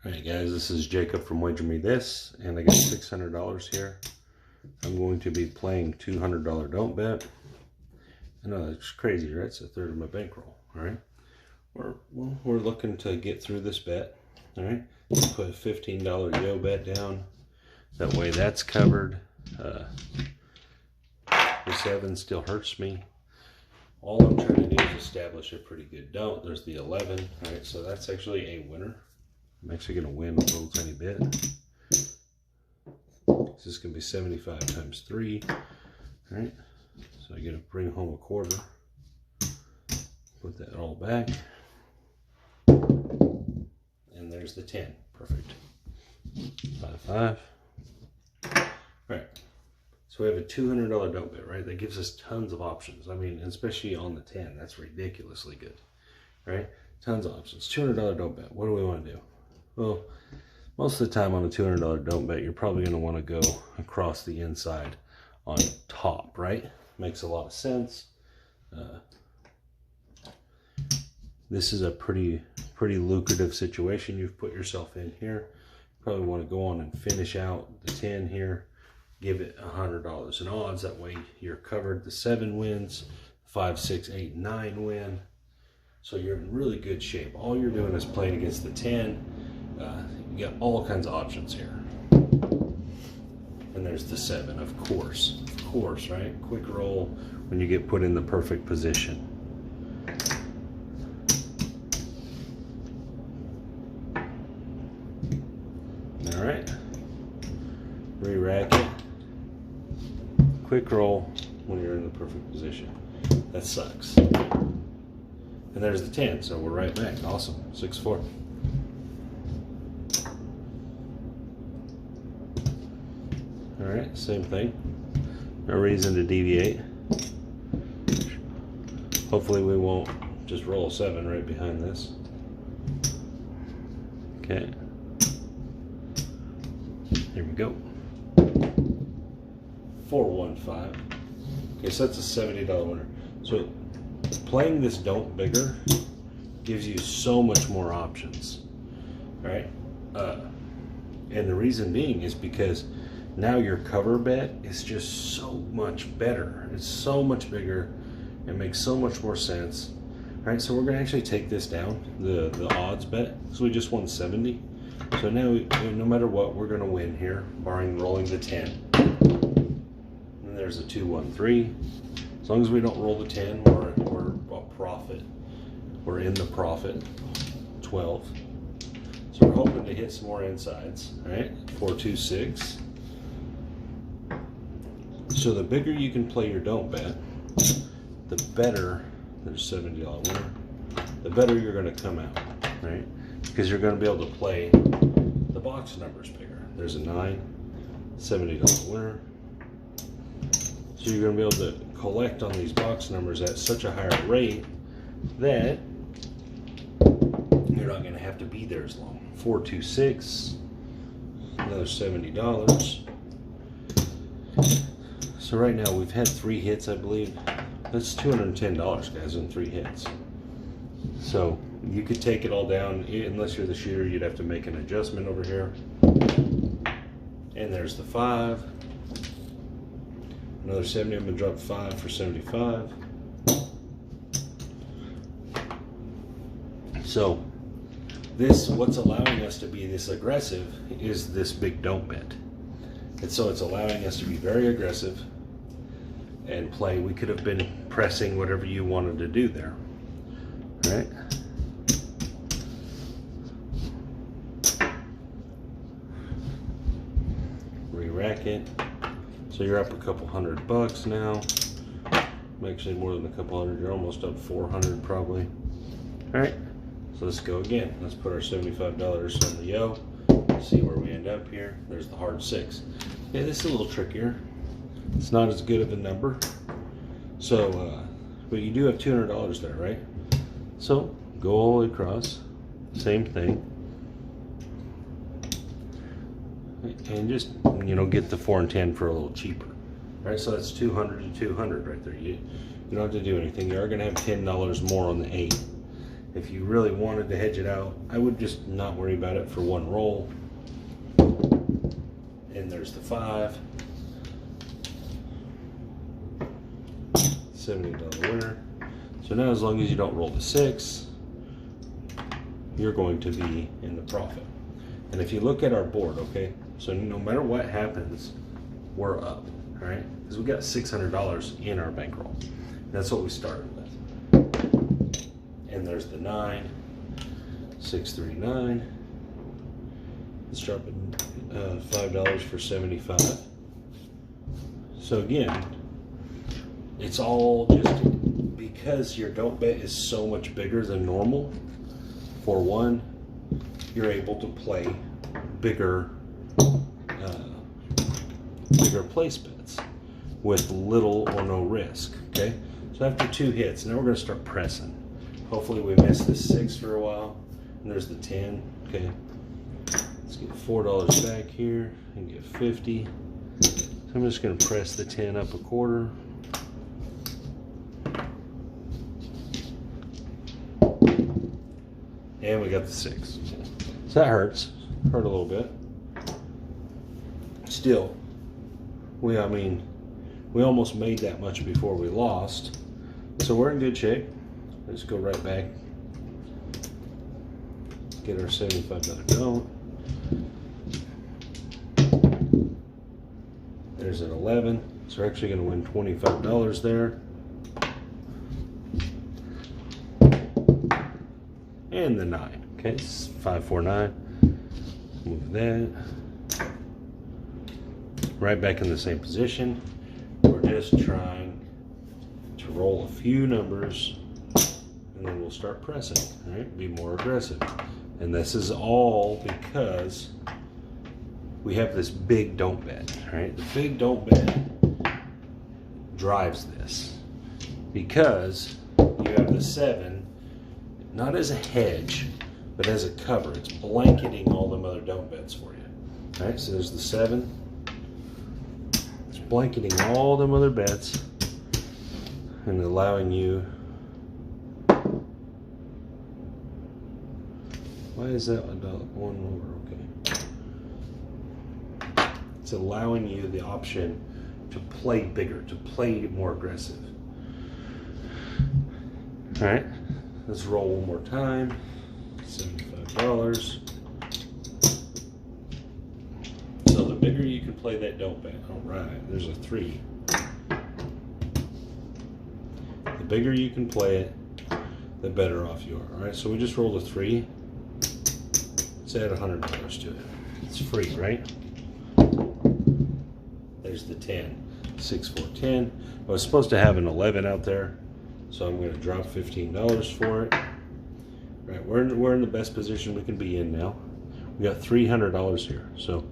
Alright guys, this is Jacob from Wager Me This, and I got $600 here. I'm going to be playing $200 don't bet. I know that's crazy, right? It's a third of my bankroll, alright? We're looking to get through this bet, alright? Put a $15 yo bet down. That way that's covered. The 7 still hurts me. All I'm trying to do is establish a pretty good don't. There's the 11, alright? So that's actually a winner. I'm actually going to win a little tiny bit. This is going to be 75 times 3. All right. So I got to bring home a quarter. Put that all back. And there's the 10. Perfect. 5, 5. All right. So we have a $200 don't bet, right? That gives us tons of options. I mean, especially on the 10. That's ridiculously good. Right? Tons of options. $200 don't bet. What do we want to do? Well, most of the time on a $200 don't bet, you're probably going to want to go across the inside on top, right? Makes a lot of sense. This is a pretty lucrative situation you've put yourself in here. Probably want to go on and finish out the 10 here. Give it $100 in odds. That way you're covered. The 7 wins, 5, 6, 8, 9 win. So you're in really good shape. All you're doing is playing against the 10. You got all kinds of options here. And there's the 7, of course, right? Quick roll when you get put in the perfect position. All right, re-rack it. Quick roll when you're in the perfect position. That sucks. And there's the 10, so we're right back. Awesome, 6-4. All right, same thing. No reason to deviate. Hopefully we won't just roll a 7 right behind this. Okay. Here we go. 4-1-5. Okay, so that's a $70 winner. So playing this don't bigger gives you so much more options, right? And the reason being is because now your cover bet is just so much better. It's so much bigger. It makes so much more sense. All right, so we're gonna actually take this down, the odds bet. So we just won 70. So now, no matter what, we're gonna win here, barring rolling the 10. And there's a 2-1-3. As long as we don't roll the 10, we're a profit. We're in the profit. 12. So we're hoping to hit some more insides. All right, 4-2-6. So the bigger you can play your don't bet, the better. There's $70 winner. The better you're going to come out, right? Because you're going to be able to play the box numbers bigger. There's a 9, $70 winner. So you're going to be able to collect on these box numbers at such a higher rate that you're not going to have to be there as long. 4-2-6, another $70. So right now we've had 3 hits, I believe. That's $210, guys, in 3 hits. So you could take it all down. Unless you're the shooter, you'd have to make an adjustment over here. And there's the 5. Another 70. I'm gonna drop 5 for 75. So what's allowing us to be this aggressive is this big don't bet. And so it's allowing us to be very aggressive and play. We could have been pressing whatever you wanted to do there. All right. Re-rack it. So you're up a couple $100 now. Actually more than a couple hundred. You're almost up 400 probably. All right. So let's go again. Let's put our $75 on the yo. See where we end up here. There's the hard 6. Yeah, this is a little trickier. It's not as good of a number. So, but you do have $200 there, right? So go all the way across. Same thing. And just, get the 4 and 10 for a little cheaper. Right, so that's 200 to 200 right there. You don't have to do anything. You are going to have $10 more on the 8. If you really wanted to hedge it out, I would just not worry about it for one roll. And there's the 5. $70 winner. So now as long as you don't roll the 6, you're going to be in the profit. And if you look at our board, okay, so no matter what happens, we're up, all right? Because we got $600 in our bankroll. That's what we started with. And there's the 9, 639. Let's drop it $5 for 75. So again, it's all just because your don't bet is so much bigger than normal. For one, you're able to play bigger place bets with little or no risk. Okay, so after 2 hits, now we're going to start pressing. Hopefully we miss the 6 for a while, and there's the 10. Okay, let's get $4 back here and get 50. So I'm just going to press the 10 up a quarter. And we got the 6. So that hurts. Hurt a little bit. Still, we almost made that much before we lost. So we're in good shape. Let's go right back. Get our $75 note. There's an 11. So we're actually going to win $25 there. And the 9. Okay, 549. Move that. Right back in the same position. We're just trying to roll a few numbers, and then we'll start pressing. All right, be more aggressive. And this is all because we have this big don't bet. All right, the big don't bet drives this because you have the 7. Not as a hedge, but as a cover. It's blanketing all them other don't bets for you. All right, so there's the 7. It's blanketing all them other bets and allowing you. Why is that one over? Okay. It's allowing you the option to play bigger, to play more aggressive. All right. Let's roll one more time. $75. So the bigger you can play that don't bet. All right, there's a 3. The bigger you can play it, the better off you are. All right, so we just rolled a 3. Let's add $100 to it. It's free, right? There's the 10. 6, 4, 10. I was supposed to have an 11 out there. So I'm going to drop $15 for it. Right, we're in the best position we can be in now. We got $300 here, so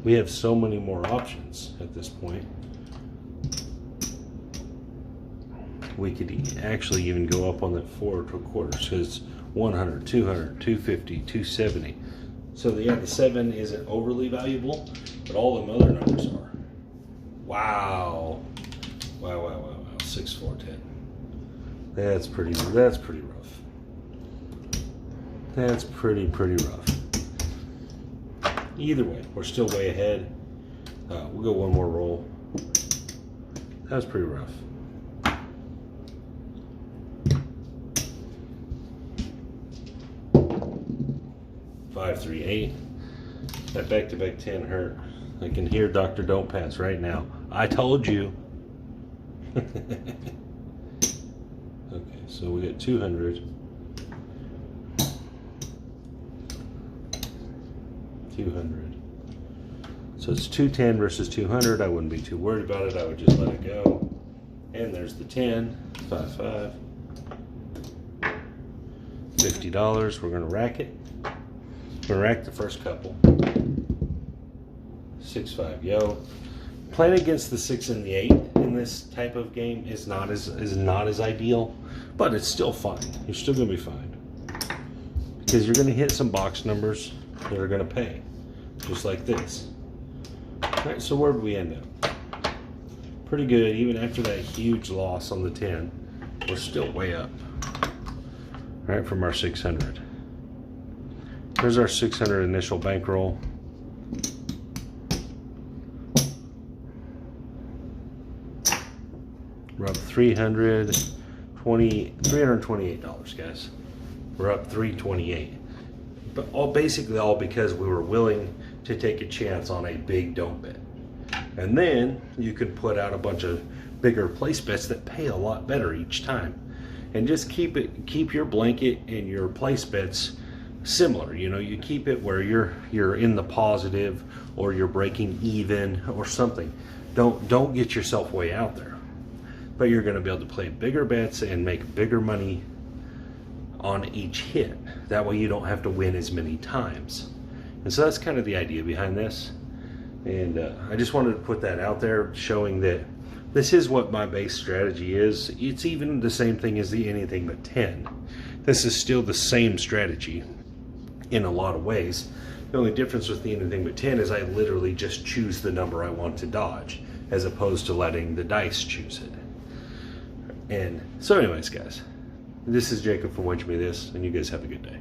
we have so many more options at this point. We could actually even go up on that 4 quarters because 100, 200, 250, 270. So yeah, the 7 isn't overly valuable, but all them other numbers are. Wow. Wow. 6, 4, 10. That's pretty rough. That's pretty rough. Either way, we're still way ahead. We'll go one more roll. That was pretty rough. $5, 3, 8. That back-to-back 10 hurt. I can hear Dr. Don't Pass right now. I told you. Okay, so we got 200. 200. So it's 210 versus 200. I wouldn't be too worried about it. I would just let it go. And there's the 10. 5, 5. $50. We're gonna rack it. We're gonna rack the first couple. 6, 5, yo. Playing against the 6 and the 8 in this type of game is not as ideal, but it's still fine. You're still gonna be fine because you're gonna hit some box numbers that are gonna pay, just like this. All right, so where did we end up? Pretty good, even after that huge loss on the 10. we're still way up. All right, from our 600. Here's our 600 initial bankroll. We're up $328, guys. We're up $328. But basically all because we were willing to take a chance on a big don't bet. And then you could put out a bunch of bigger place bets that pay a lot better each time. And just keep your blanket and your place bets similar. You know, you keep it where you're in the positive, or you're breaking even or something. Don't get yourself way out there. But you're going to be able to play bigger bets and make bigger money on each hit. That way you don't have to win as many times. And so that's kind of the idea behind this. And I just wanted to put that out there, showing that this is what my base strategy is. It's even the same thing as the anything but 10. This is still the same strategy in a lot of ways. The only difference with the anything but 10 is I literally just choose the number I want to dodge, as opposed to letting the dice choose it. And so anyways, guys, this is Jacob from Wedge Me This, and you guys have a good day.